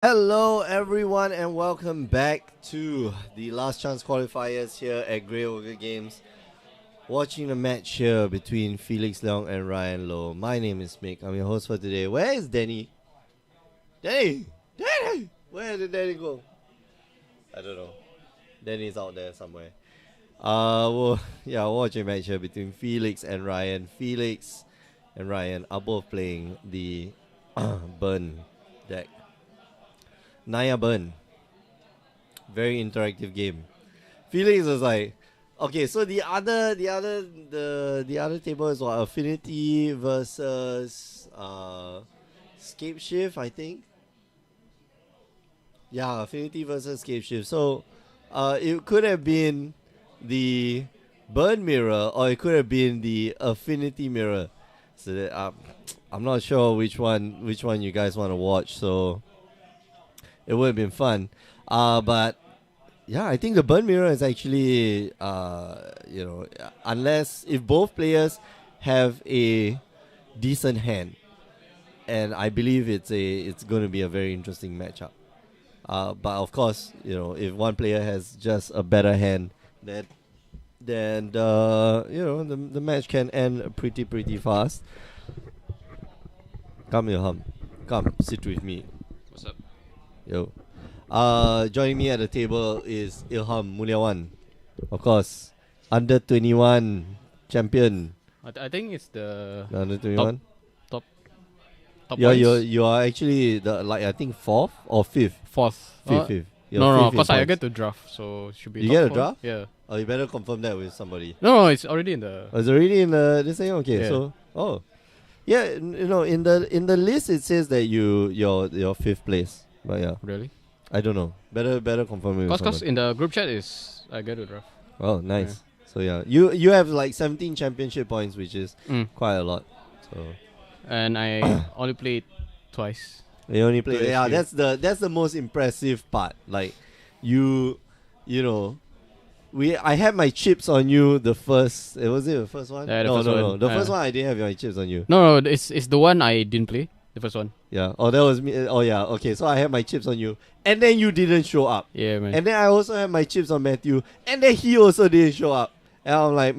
Hello, everyone, and welcome back to the last chance qualifiers here at Grey Ogre Games. Watching the match here between Felix Leong and Ryan Lowe. My name is Mick. I'm your host for today. Where is Danny? Danny! Danny! Where did Danny go? I don't know. Danny's out there somewhere. We're watching a match here between Felix and Ryan. Felix and Ryan are both playing the Burn deck. Naya Burn. Very interactive game. Felix was like, okay, so the other table is what, Affinity versus Scape Shift, I think. Yeah, Affinity versus Scape Shift. So it could have been the Burn Mirror or it could have been the Affinity Mirror. So that, I'm not sure which one you guys want to watch. So it would have been fun. But yeah, I think the Burn Mirror is actually, unless if both players have a decent hand, and I believe it's going to be a very interesting matchup. But of course, if one player has just a better hand, then the match can end pretty fast. Come Ilham, come sit with me. What's up? Yo. Joining me at the table is Ilham Mulyawan. Of course, under 21 champion. I think it's the Under 21. top Yeah, points. you are actually I think fourth or fifth. Fourth. Fifth. You're No, fifth in because I points. get to draft, so should be. You top get a four. draft? Yeah. Oh, you better confirm that with somebody. No, it's already in the. Oh, it's already in the this thing. Okay, Yeah. yeah, in the list it says that you're fifth place. But yeah, Really? I don't know. Better confirm it with Because somebody. in the group chat is I get to draft. Oh, nice. So yeah, you have like 17 championship points, which is quite a lot. So And I only played twice. you only play. Good Yeah, experience. that's the most impressive part. Like you know, I had my chips on you the first. Was it the first one? Yeah, the no, first no, one. no. The first one I didn't have my chips on you. No, it's the one I didn't play. The first one. Yeah. Oh, that was me. Oh yeah. Okay. So I had my chips on you, and then you didn't show up. Yeah, man. And then I also had my chips on Matthew, and then he also didn't show up. And I'm like,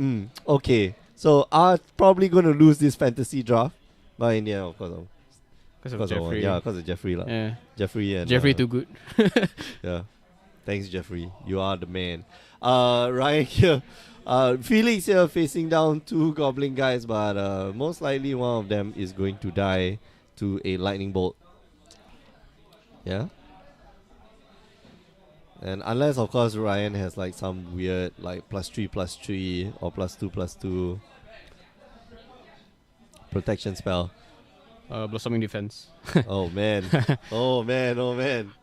okay. So I'm probably gonna lose this fantasy draft, but in the end, of course, Because of because I won. Jeffrey. Yeah, because of Jeffrey lah. Yeah. Jeffrey and Jeffrey too good. Yeah. Thanks, Jeffrey. You are the man. Ryan here. Felix here facing down two goblin guys, but most likely one of them is going to die to a lightning bolt. Yeah. And unless of course Ryan has like some weird like +3/+3 or +2/+2 protection spell. Blossoming defense. Oh man. Oh man.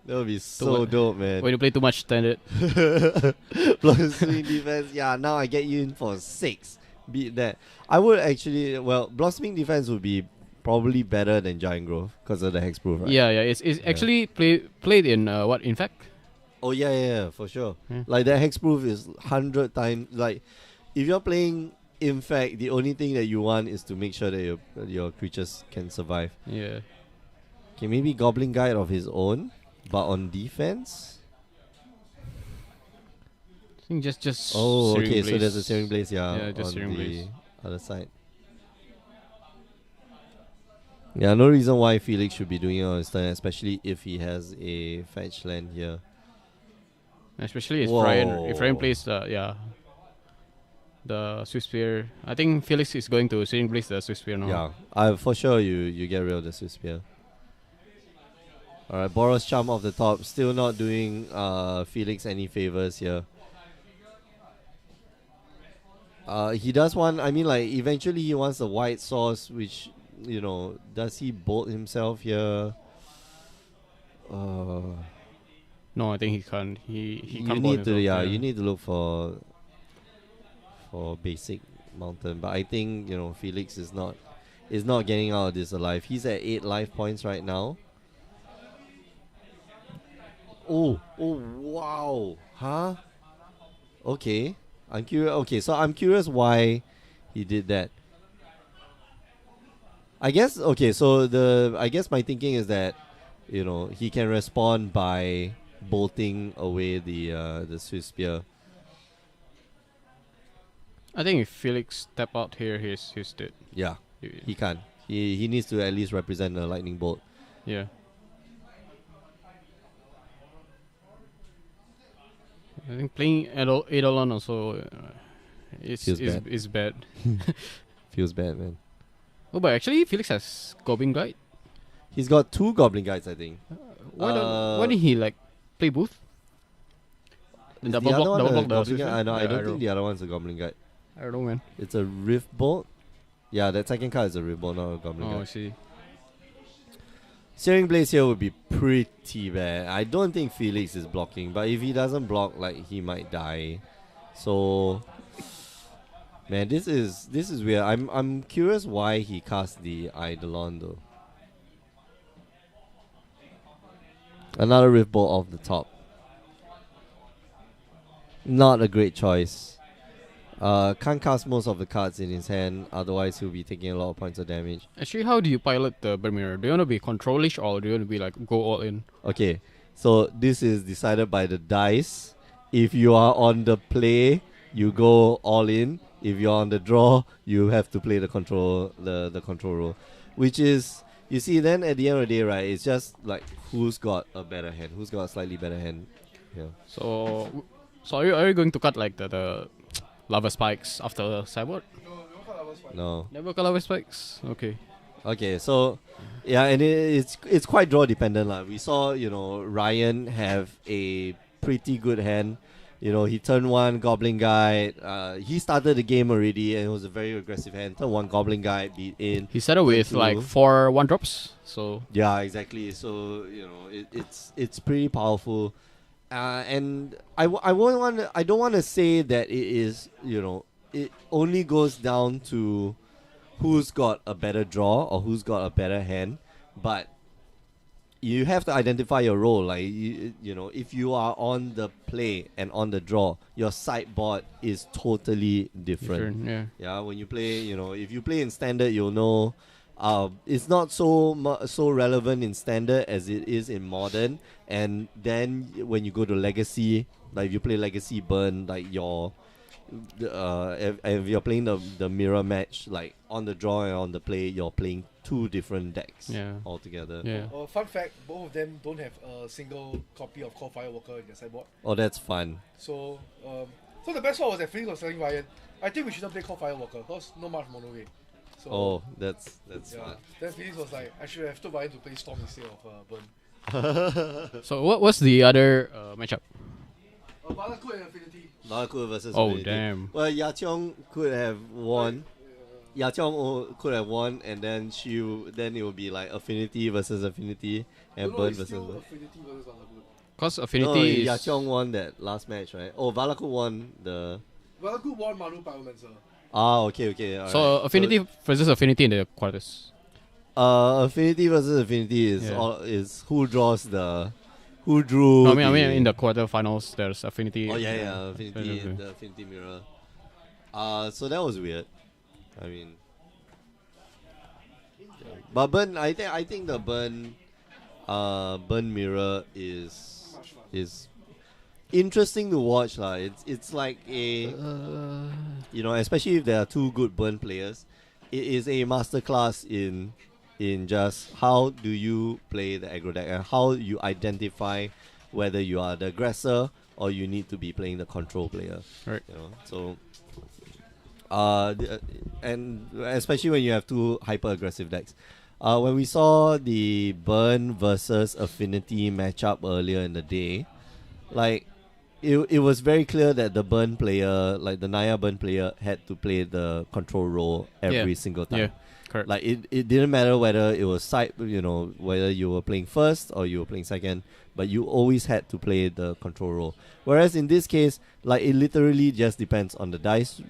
That would be so what? dope, man. When you play too much standard. Blossoming defense. Yeah, now I get you in for 6. Beat that. I would actually, Blossoming defense would be probably better than Giant Growth because of the hexproof, right? Yeah. It's actually played in what? In fact. Oh yeah, for sure. Yeah. Like that hexproof is 100 times. Like if you're playing, in fact, the only thing that you want is to make sure that your creatures can survive. Yeah. Okay, maybe Goblin Guide of his own, but on defense. I think just. Oh, Searing okay. So Blaze. there's a Searing Blaze, Yeah, just on Searing the Blaze. other side. Yeah, no reason why Felix should be doing it on his turn, especially if he has a fetch land here. Especially if Whoa. Ryan plays the Swift Spear. I think Felix is going to Searing Blaze the Swift Spear now. Yeah, for sure you get rid of the Swiss Spear. Alright, Boros Charm off the top, still not doing Felix any favors here. He does want, eventually he wants a white source, which, does he bolt himself here? No, I think he can't. He you can't. need to, himself, you need to look for basic mountain, but I think Felix is not getting out of this alive. He's at 8 life points right now. Oh wow, huh? Okay, I'm curious. Okay, so I'm curious why he did that. I guess okay. So I guess my thinking is that he can respond by bolting away the Swiss spear. I think if Felix step out here, he's dead. Yeah, he can't. He needs to at least represent a lightning bolt. Yeah. I think playing Eidolon also is bad. Feels bad, man. Oh, but actually Felix has Goblin Guide. He's got 2 Goblin Guides, I think. Why didn't he play both? Is Double the other block, one double a block the Goblin Swiss Guide? one? I Yeah, don't think the other one's a Goblin Guide. I don't know, man. It's a Rift Bolt. Yeah, that second card is a Rift Bolt, not a Goblin Oh, I Guide. see. Searing Blaze here would be pretty bad. I don't think Felix is blocking, but if he doesn't block, he might die. So, man, this is weird. I'm curious why he cast the Eidolon though. Another Rift Bolt off the top. Not a great choice. Can't cast most of the cards in his hand, otherwise he'll be taking a lot of points of damage. Actually, how do you pilot the Burn Mirror? Do you want to be controlish or do you want to be go all in? Okay, so this is decided by the dice. If you are on the play, you go all in. If you're on the draw, you have to play the control role. Which is, you see, then at the end of the day, right, it's just who's got a better hand, who's got a slightly better hand. Yeah. So are you going to cut the lava spikes after sideboard? No. Never cut lava spikes? Okay. Okay, so yeah, and it's quite draw dependent lah. We saw Ryan have a pretty good hand. He turned 1 Goblin Guide. He started the game already, and it was a very aggressive hand. Turn 1 Goblin Guide, beat in. He started with 4 1-drops. So yeah, exactly. So it's pretty powerful. And I don't want to say that it is, it only goes down to who's got a better draw or who's got a better hand, but you have to identify your role. If you are on the play and on the draw, your sideboard is totally different. Yeah, when you play, if you play in standard, you'll know. It's not so relevant in standard as it is in modern, and then when you go to legacy, if you play legacy burn, if you're playing the mirror match, on the draw and on the play, you're playing 2 different decks altogether. Yeah. Fun fact: both of them don't have a single copy of Qualifier Walker in their sideboard. Oh, that's fun. So the best part was that Felix was telling Ryan, I think we shouldn't play Qualifier Walker because no much mono game. So, that's smart. Then Felix was like, I should have told Ryan to play Storm instead of Burn. So what's the other matchup? Valaku and Affinity. Valaku versus Oh, Affinity. damn. Well, Yaqiong could have won. Yaqiong could have won, and then then it would be Affinity versus Affinity and Burn versus Burn. Affinity versus Valaku. Because Affinity is... Yaqiong won that last match, right? Oh, Valaku won the... Valaku won Manu Pyromancer. Okay. So Affinity versus Affinity in the quarters. Affinity versus Affinity is who drew. No, I mean in the quarterfinals there's Affinity. Oh yeah, Affinity, the Affinity Mirror. So that was weird. I mean, but Burn, I think the Burn Mirror is interesting to watch lah. It's like a especially if there are 2 good Burn players, it is a masterclass in just how do you play the aggro deck and how you identify whether you are the aggressor or you need to be playing the control player. Right. So and especially when you have 2 hyper aggressive decks. When we saw the Burn versus Affinity matchup earlier in the day, it was very clear that the Burn player, the Naya Burn player, had to play the control role every single time. Yeah, correct. It didn't matter whether it was whether you were playing first or you were playing second, but you always had to play the control role. Whereas in this case, it literally just depends on the dice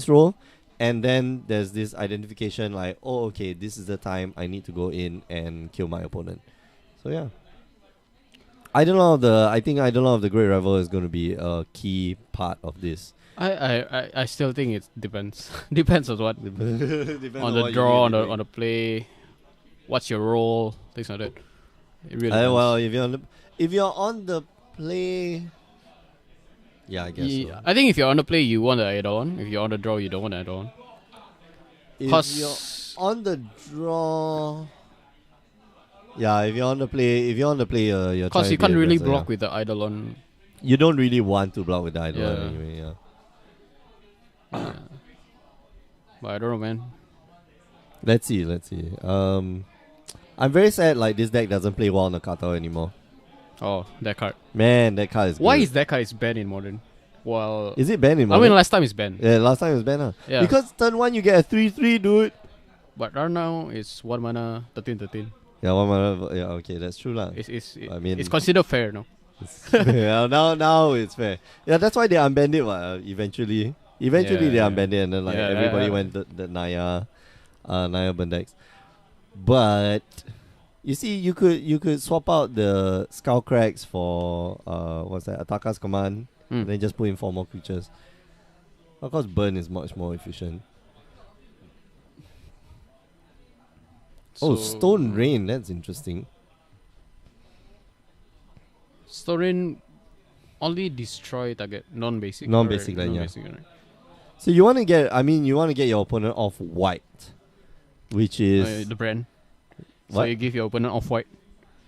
roll, and then there's this identification oh, okay, this is the time I need to go in and kill my opponent. So yeah. I don't know if the Great Revel is going to be a key part of this. I still think it depends. Depends on what. Depends on the draw, on the play, what's your role, things like that. It really depends. Well, if you're on the play, yeah, I guess so. I think if you're on the play, you want to add on. If you're on the draw, you don't want to add on. If Cause you're on the draw, yeah, if you're on the play, you're trying Cause to you be can't really aggressive, block yeah. with the Eidolon. You don't really want to block with the idol Yeah. anyway, yeah. But I don't know, man. Let's see. I'm very sad like this deck doesn't play well on the Kato anymore. Oh, that card. Man, that card is Why good. is that card banned in Modern? Well, Is it banned in I Modern? mean, last time it's banned. Yeah, last time it was banned. Yeah. Because turn 1 you get a 3/3, dude. But right now it's 1 mana 13/13. Yeah, 1 mana. Yeah, okay, that's true lah. I mean- it's considered fair, no? Yeah, now it's fair. Yeah, that's why they unbanned it. Eventually, they Yeah. unbanned it, and then like Yeah, everybody yeah. went the Naya Bundex. But you see, you could swap out the Skull Cracks for what's that? Ataka's Command, and then just put in 4 more creatures. Of course, burn is much more efficient. Oh, Stone Rain, that's interesting. Stone Rain only destroy target non-basic. Non-basic right? then, yeah. Non-basic, right? So you want to get your opponent off white, which is The brand. So What? you give your opponent off-white.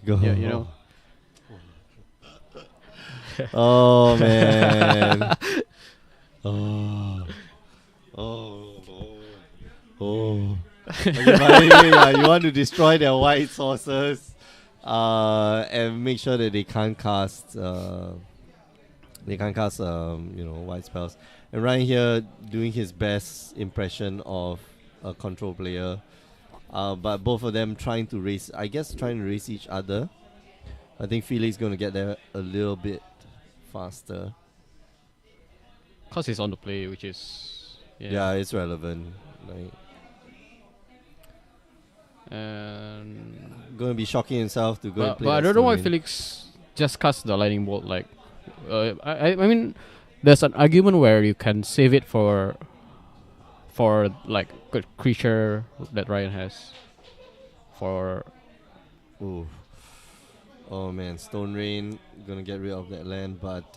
go. Yeah, you know. Oh man. Oh. Okay, but anyway, yeah, you want to destroy their white sources, and make sure that they can't cast, white spells. And Ryan here doing his best impression of a control player, but both of them trying to race each other. I think Felix gonna get there a little bit faster. Cause it's on the play, which is Yeah, it's relevant. Like, and gonna be shocking himself to go and play. but I that don't know why Stone Rain. Felix just cast the lightning bolt. Like, I mean, there's an argument where you can save it for like good creature that Ryan has. For Ooh. Oh man, Stone Rain gonna get rid of that land, but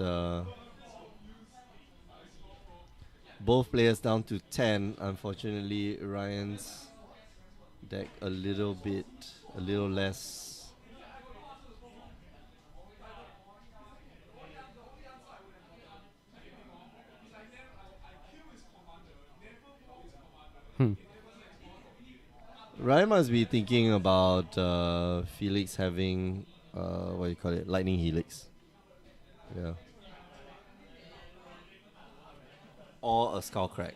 both players down to 10. Unfortunately, Ryan's deck a little less. Ryan must be thinking about Felix having what do you call it? Lightning Helix. Yeah. Or a Skullcrack.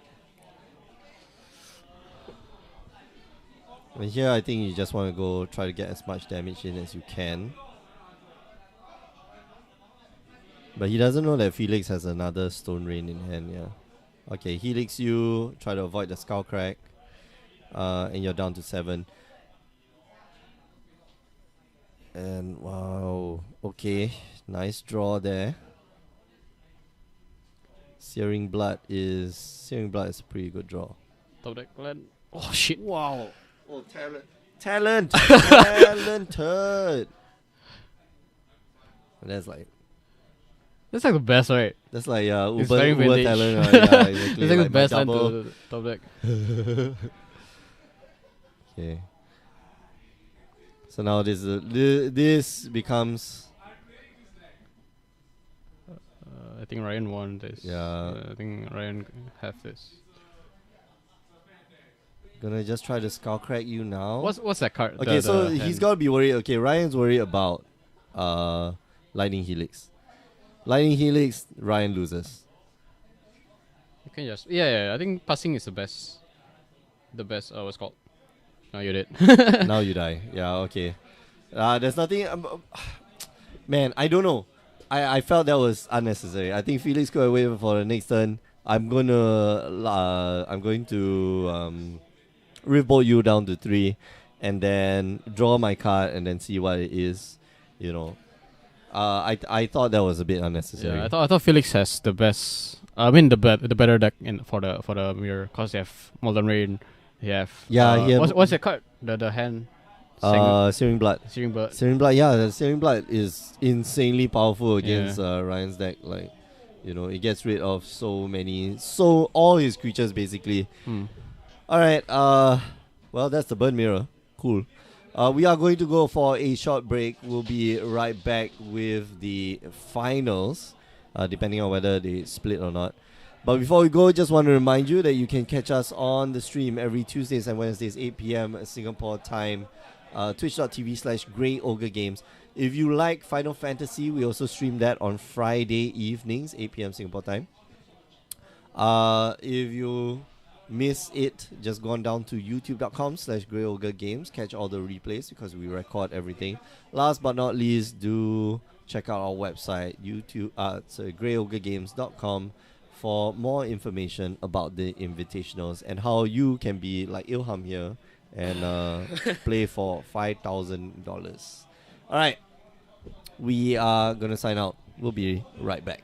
And here I think you just want to go try to get as much damage in as you can. But he doesn't know that Felix has another Stone Rain in hand, yeah. Okay, Helix you, try to avoid the Skullcrack. And you're down to 7. And wow, okay, nice draw there. Searing Blood is a pretty good draw. top deck land. Oh shit! Wow, oh talented. And that's like That's like the best, right? Uber It's very vintage. talent. Yeah, exactly. It's like the my best land double. to the top deck. Okay. So now this becomes I think Ryan won this. Yeah. I think Ryan have this. gonna just try to Skullcrack you now. What's that card? Okay, so the he's hand? gotta be worried. Okay, Ryan's worried about Lightning Helix. Lightning Helix, Ryan loses. You can just yeah. I think passing is the best. The best. What's it called? No, you did. Now you die. Yeah, okay. There's nothing. Man, I don't know. I felt that was unnecessary. I think Felix could have waited for the next turn. I'm going to revolt you down to 3, and then draw my card and then see what it is. You know, I thought that was a bit unnecessary. Yeah, I thought Felix has the best. I mean the better deck for the mirror, cause they have Molten Rain. They have Yeah, he have- what's the card? The hand. Searing Blood. Searing Blood. Searing Blood, yeah, the Searing Blood is insanely powerful against Yeah. Ryan's deck. Like, it gets rid of so all his creatures basically. Hmm. Alright, well, that's the Burn Mirror. Cool. We are going to go for a short break. We'll be right back with the finals, depending on whether they split or not. But before we go, just want to remind you that you can catch us on the stream every Tuesdays and Wednesdays, 8 p.m. Singapore time, twitch.tv/Grey Ogre Games. If you like Final Fantasy, we also stream that on Friday evenings, 8 p.m. Singapore time. If you miss it, just go on down to youtube.com/Grey Ogre Games. Catch all the replays because we record everything. Last but not least, do check out our website, greyogregames.com, for more information about the invitationals and how you can be like Ilham here and play for $5,000. All right, we are gonna sign out. We'll be right back.